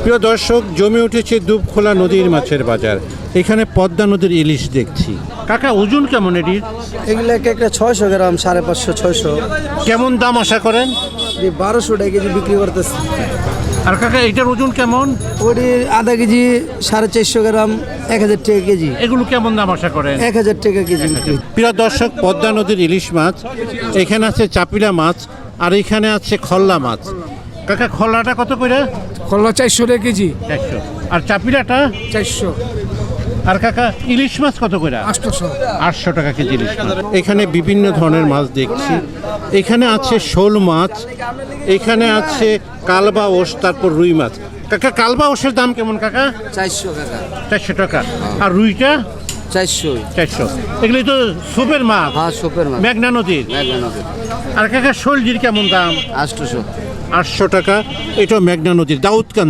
প্রিয় দর্শক, জমে উঠেছে দুবখোলা নদীর মাছের বাজার। এখানে পদ্মা নদীর ইলিশ দেখছি। কাকা, ওজন কেমন এটির? এগুলো একটা 600 গ্রাম, 550 600। কেমন দাম আশা করেন? 1200 টাকা কেজি বিক্রি করতেছে। আর কাকা, এটার ওজন কেমন? ওটি আধা কেজি 450 গ্রাম, 1000 টাকা কেজি। এগুলো কেমন দাম আশা করেন? 1000 টাকা কেজি বিক্রি। প্রিয় দর্শক, পদ্মা নদীর ইলিশ মাছ, এখানে আছে চাপিলা মাছ, আর এখানে আছে খল্লা মাছ। কাকা, খল্লাটা কত করে? খোলা 400 টাকা কেজি। 400। আর চাপিলাটা? 400। আর কাকা, ইলিশ মাছ কত করে? 800। 800 টাকা কেজি ইলিশ মাছ। এখানে বিভিন্ন ধরনের মাছ দেখছি। এখানে আছে শোল মাছ, এখানে আছে কালবা ওশ, তারপর রুই মাছ। কাকা, কালবা ওশের দাম কেমন কাকা? 400 টাকা। 400 টাকা। আর রুইটা? 400। 400। এগুলি তো সুপের মাছ। হ্যাঁ, সুপার মাছ। মেঘনা নদীর। আর কাকা, শোলজির কেমন দাম? 800। 800 টাকা। এটাও মেঘনা নদীর, দাউদকান্দি।